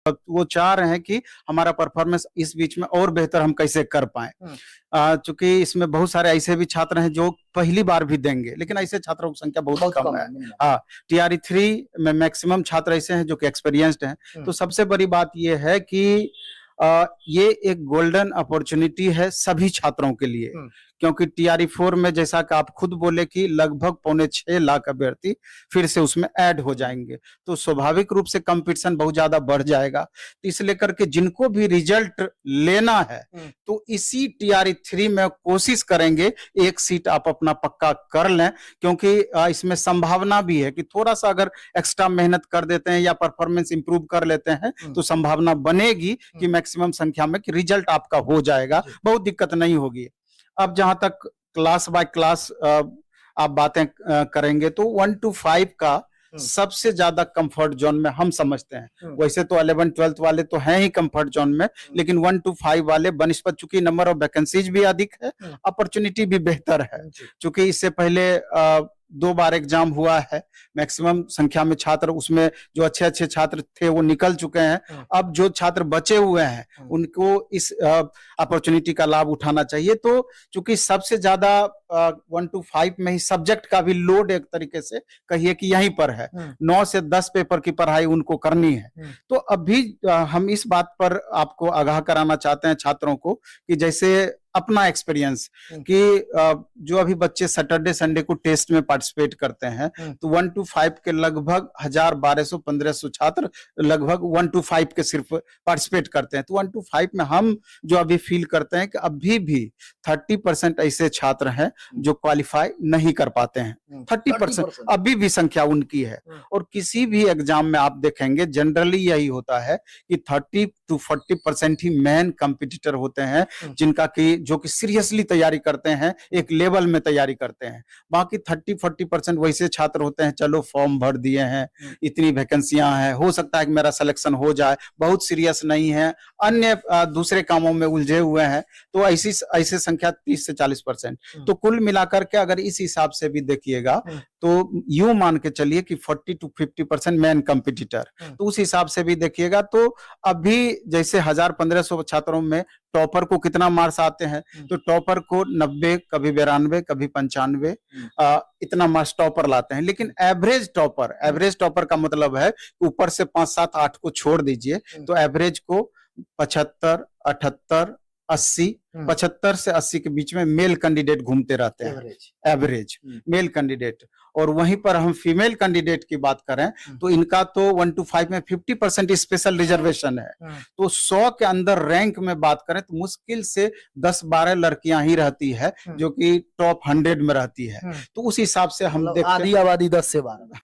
वो चाह रहे हैं कि हमारा परफॉर्मेंस इस बीच में और बेहतर हम कैसे कर पाए। चूंकि इसमें बहुत सारे ऐसे भी छात्र हैं जो पहली बार भी देंगे, लेकिन ऐसे छात्रों की संख्या बहुत कम है। हाँ, टीआरई 3 में मैक्सिमम छात्र ऐसे हैं जो कि एक्सपीरियंस्ड हैं। तो सबसे बड़ी बात ये है कि ये एक गोल्डन अपॉर्चुनिटी है सभी छात्रों के लिए, क्योंकि टीआरई 4 में जैसा कि आप खुद बोले कि लगभग 6.25 लाख अभ्यर्थी फिर से उसमें ऐड हो जाएंगे, तो स्वाभाविक रूप से कंपटीशन बहुत ज्यादा बढ़ जाएगा। तो इसलिए करके जिनको भी रिजल्ट लेना है तो इसी टीआरई 3 में कोशिश करेंगे एक सीट आप अपना पक्का कर लें, क्योंकि इसमें संभावना भी है कि थोड़ा सा अगर एक्स्ट्रा मेहनत कर देते हैं या परफॉर्मेंस इंप्रूव कर लेते हैं तो संभावना बनेगी कि मैक्सिमम संख्या में कि रिजल्ट आपका हो जाएगा, बहुत दिक्कत नहीं होगी। अब जहां तक क्लास बाय क्लास आप बातें करेंगे तो 1 to 5 का सबसे ज्यादा कंफर्ट जोन में हम समझते हैं। वैसे तो 11 12 वाले तो हैं ही कंफर्ट जोन में, लेकिन 1 to 5 वाले बनस्पत चूंकि नंबर ऑफ वैकेंसीज भी अधिक है, अपॉर्चुनिटी भी बेहतर है। चूंकि इससे पहले 2 बार एग्जाम हुआ है, मैक्सिमम संख्या में छात्र उसमें जो अच्छे छात्र थे वो निकल चुके हैं। अब जो छात्र बचे हुए हैं उनको इस अपॉर्चुनिटी का लाभ उठाना चाहिए। तो चूंकि सबसे ज्यादा 1 to 5 में ही सब्जेक्ट का भी लोड एक तरीके से कहिए कि यहीं पर है, 9 से 10 पेपर की पढ़ाई उनको करनी है। तो अभी हम इस बात पर आपको आगाह कराना चाहते हैं छात्रों को कि जैसे अपना एक्सपीरियंस कि जो अभी बच्चे सैटरडे संडे को टेस्ट में पार्टिसिपेट करते हैं तो 1 to 5 के लगभग 1000 1200 छात्र लगभग 1 to 5 के सिर्फ पार्टिसिपेट करते हैं। तो 1 to 5 में हम जो अभी फील करते हैं कि अभी भी 30% ऐसे छात्र हैं जो क्वालिफाई नहीं कर पाते हैं। 30% अभी भी संख्या उनकी है। और किसी भी एग्जाम में आप देखेंगे जनरली यही होता है कि 30 to 40% ही मेन कंपटीटर होते हैं, जिनका कि जो कि सीरियसली तैयारी करते हैं, एक लेवल में तैयारी करते हैं। बाकी 30-40% वैसे छात्र होते हैं, चलो फॉर्म भर दिए हैं, इतनी वैकेंसियां हैं, हो सकता है कि मेरा सिलेक्शन हो जाए, बहुत सीरियस नहीं है, अन्य दूसरे कामों में उलझे हुए हैं। तो ऐसी संख्या 30 से 40%। तो कुल मिलाकर के अगर इस हिसाब से भी देखिएगा तो यूं मान के चलिए कि 40 to 50% मेन कंपटीटर। तो उस हिसाब से भी देखिएगा तो अभी जैसे 1000-1500 छात्रों में टॉपर को कितना मार्क्स आते हैं, तो टॉपर को 90, कभी 92, कभी 95 इतना मार्क्स टॉपर लाते हैं। लेकिन एवरेज टॉपर का मतलब है ऊपर से 5 7 8 को छोड़ दीजिए, तो एवरेज को 75 78 80 75 से 80 के बीच में मेल कैंडिडेट घूमते रहते हैं, एवरेज मेल कैंडिडेट। और वहीं पर हम फीमेल कैंडिडेट की बात करें तो इनका तो 1 to 5 में 50% स्पेशल रिजर्वेशन है। तो 100 के अंदर रैंक में बात करें तो मुश्किल से 10-12 लड़कियां ही रहती है जो कि टॉप 100 में रहती है। तो उस हिसाब से हम देखते हैं आधी आबादी 10 से 12